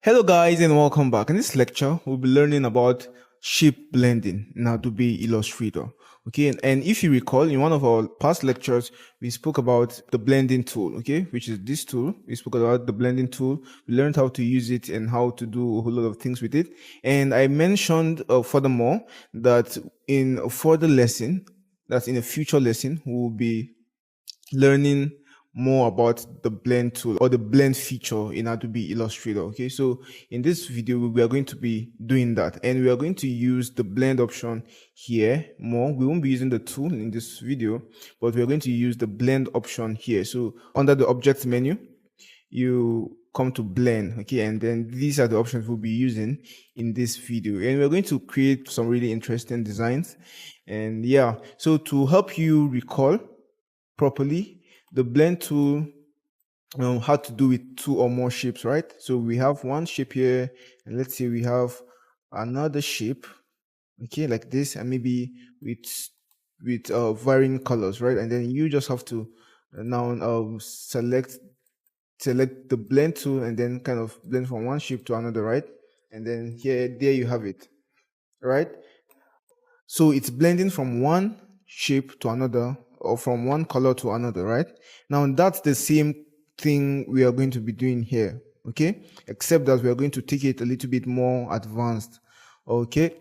Hello guys and welcome back. In this lecture, we'll be learning about shape blending in Adobe Illustrator. Okay, and if you recall, in one of our past lectures, we spoke about the blending tool, okay, which is this tool. We spoke about the blending tool. We learned how to use it and how to do a whole lot of things with it. And I mentioned furthermore that in a further lesson, that in a future lesson, we'll be learning more about the blend tool or the blend feature in Adobe Illustrator. Okay, so in this video we are going to be doing that, and we are going to use the blend option here more. We won't be using the tool in this video, but we are going to use the blend option here. So under the object menu, you come to blend, okay, and then these are the options we'll be using in this video, and we're going to create some really interesting designs. And yeah, so to help you recall properly, the blend tool had to do with two or more shapes, right? So we have one shape here, and let's say we have another shape, okay, like this, and maybe with varying colors, right? And then you just have to now select the blend tool and then kind of blend from one shape to another, right? And then there you have it, right? So it's blending from one shape to another, or from one color to another, right? Now that's the same thing we are going to be doing here, okay? Except that we are going to take it a little bit more advanced, okay?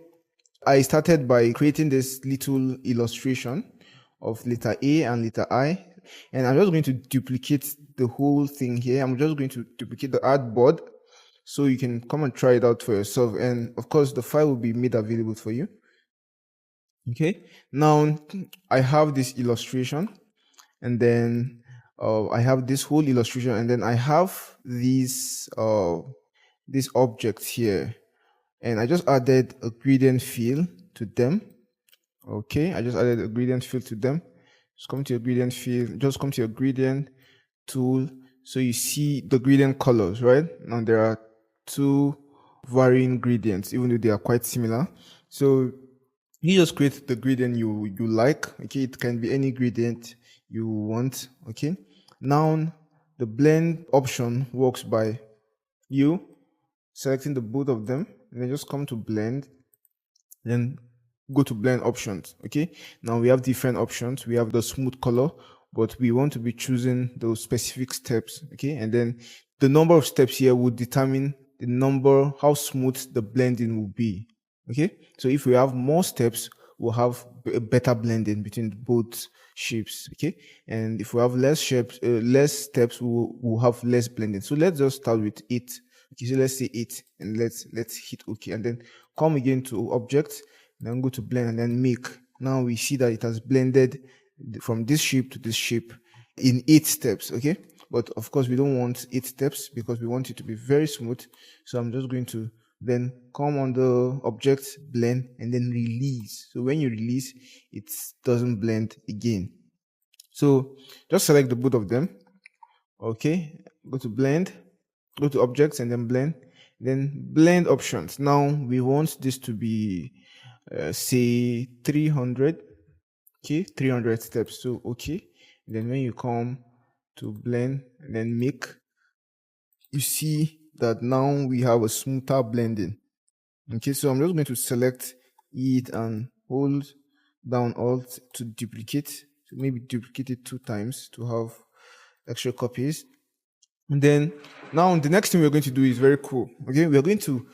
I started by creating this little illustration of letter A and letter I, and I'm just going to duplicate the whole thing here. I'm just going to duplicate the artboard so you can come and try it out for yourself, and of course the file will be made available for you. Okay, now I have this illustration, and then I have this whole illustration, and then I have these objects here, and I just added a gradient fill to them. Okay, I just added a gradient fill to them. Just come to your gradient fill, just come to your gradient tool, so you see the gradient colors, right? Now there are two varying gradients, even though they are quite similar. So you just create the gradient you like, okay? It can be any gradient you want, okay? Now the blend option works by you selecting the both of them, and then just come to blend, then go to blend options, okay? Now we have different options. We have the smooth color, but we want to be choosing those specific steps, okay? And then the number of steps here will determine the number, how smooth the blending will be. Okay, so if we have more steps, we'll have a better blending between both shapes. Okay, and if we have less steps, we'll have less blending. So let's just start with 8. Okay, so let's say 8, and let's hit OK, and then come again to object, then go to blend, and then make. Now we see that it has blended from this shape to this shape in 8 steps. Okay, but of course we don't want 8 steps because we want it to be very smooth. So I'm just going to then come on the object, blend, and then release. So when you release, it doesn't blend again. So just select the both of them. Okay, go to blend, go to objects, and then blend options. Now we want this to be say 300. Okay, 300 steps. So okay, and then when you come to blend and then make, you see that now we have a smoother blending. Okay, so I'm just going to select it and hold down Alt to duplicate. So maybe duplicate it 2 times to have extra copies. And then now the next thing we're going to do is very cool. Okay, we're going to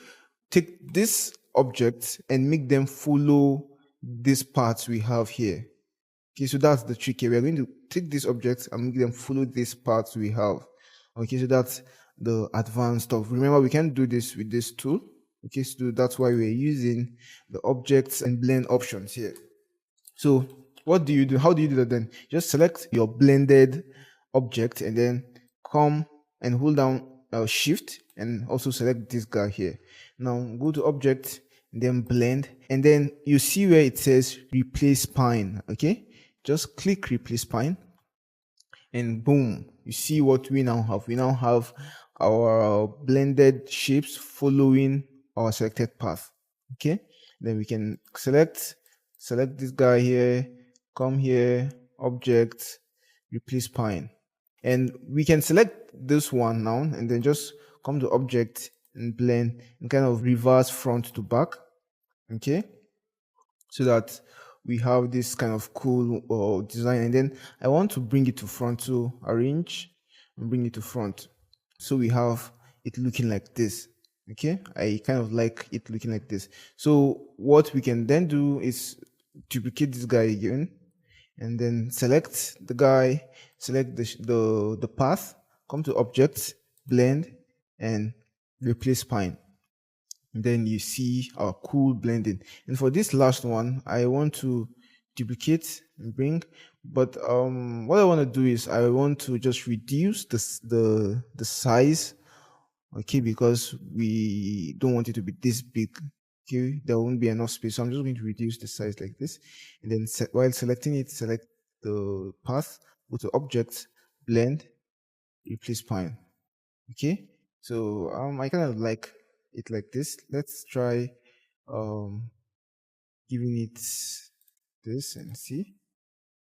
take this object and make them follow these parts we have here. Okay, so that's the trick here. We're going to take these objects and make them follow these parts we have. Okay, so that's the advanced stuff. Remember, we can do this with this tool. Okay, so that's why we're using the objects and blend options here. So what do you do? How do you do that then? Just select your blended object and then come and hold down shift and also select this guy here. Now go to object and then blend, and then you see where it says replace spine. Okay, just click replace spine, and boom, you see what we now have. We now have our blended shapes following our selected path. Okay, then we can select this guy here, come here, object, replace spine, and we can select this one now and then just come to object, and blend and kind of reverse front to back. Okay, so that we have this kind of cool design. And then I want to bring it to front, so arrange and bring it to front, so we have it looking like this. Okay, I kind of like it looking like this. So what we can then do is duplicate this guy again, and then select the guy, select the path, come to object, blend, and replace spine. And then you see our cool blending. And for this last one, I want to duplicate and bring, but what I want to do is I want to just reduce the size. Okay, because we don't want it to be this big. Okay, there won't be enough space, so I'm just going to reduce the size like this. And then while selecting it, select the path, go to object, blend, replace spine. Okay, so I kind of like it like this. Let's try um giving it this and see.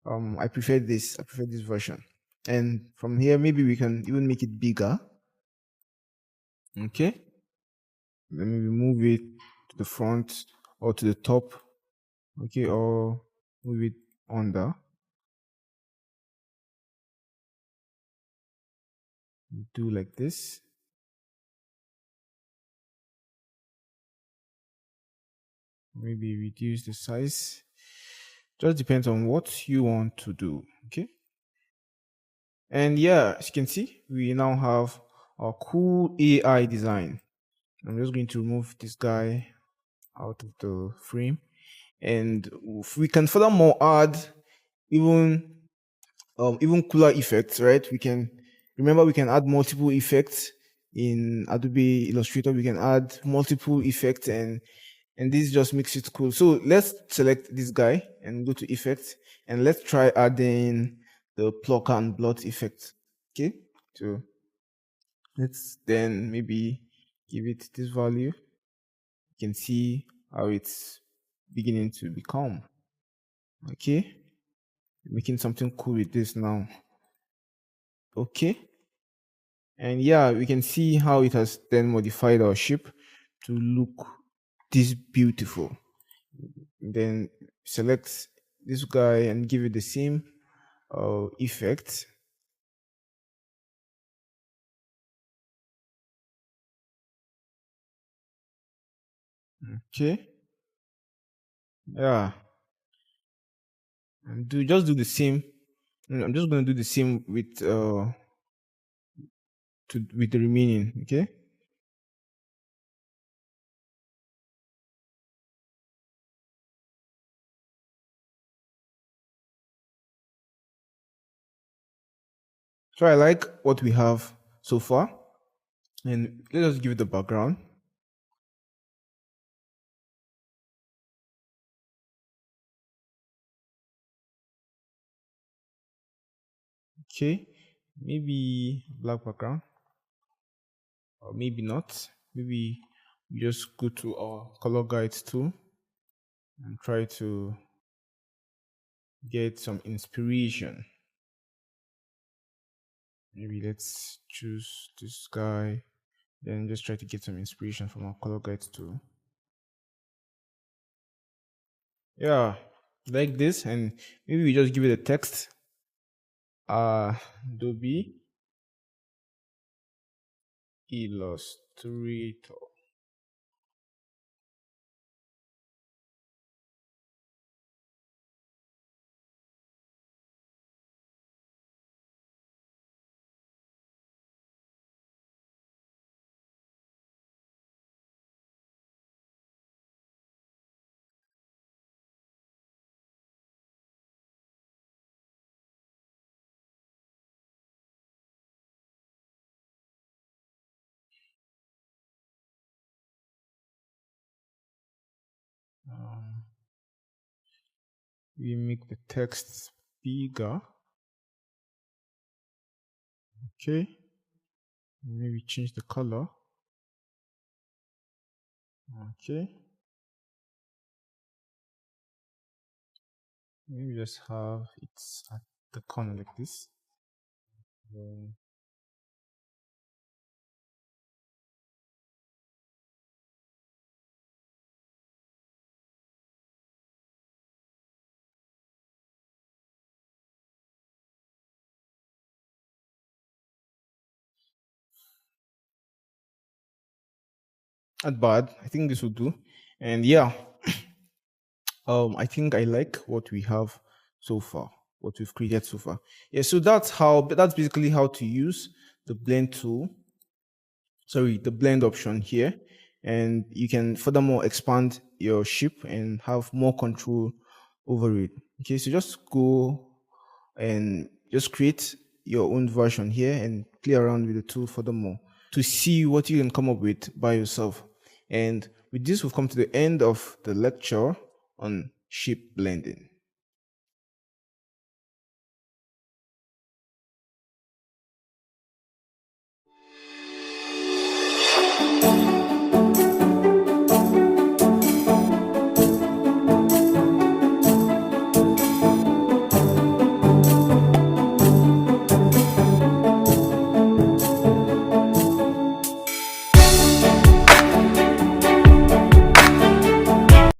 I prefer this. I prefer this version. And from here, maybe we can even make it bigger. Okay, let me move it to the front or to the top. Okay, or move it under. Do like this. Maybe reduce the size. Just depends on what you want to do. Okay. And yeah, as you can see, we now have our cool AI design. I'm just going to remove this guy out of the frame, and we can furthermore add even even cooler effects, right? We can remember we can add multiple effects in Adobe Illustrator. We can add multiple effects, and this just makes it cool. So let's select this guy and go to effects, and let's try adding the pluck and blot effect. Okay, so let's then maybe give it this value. You can see how it's beginning to become. Okay, making something cool with this now. Okay, and yeah, we can see how it has then modified our shape to look this beautiful. Then select this guy and give it the same effect. Okay, yeah, and do the same. I'm just going to do the same with with the remaining. Okay, so I like what we have so far, and let us give it the background. Okay, maybe black background, or maybe not. Maybe we just go to our color guides tool and try to get some inspiration. Maybe let's choose this guy, then just try to get some inspiration from our color guides tool. Yeah, like this, and maybe we just give it a text. Adobe Illustrator. Um, we make the text bigger. Okay, maybe change the color. Okay, maybe just have it at the corner like this. Then Not bad. I think this will do. And yeah, I think I like what we have so far, what we've created so far. Yeah, so that's basically how to use the blend tool, sorry, the blend option here. And you can furthermore expand your ship and have more control over it. Okay, so just go and just create your own version here and play around with the tool furthermore to see what you can come up with by yourself. And with this, we've come to the end of the lecture on ship blending.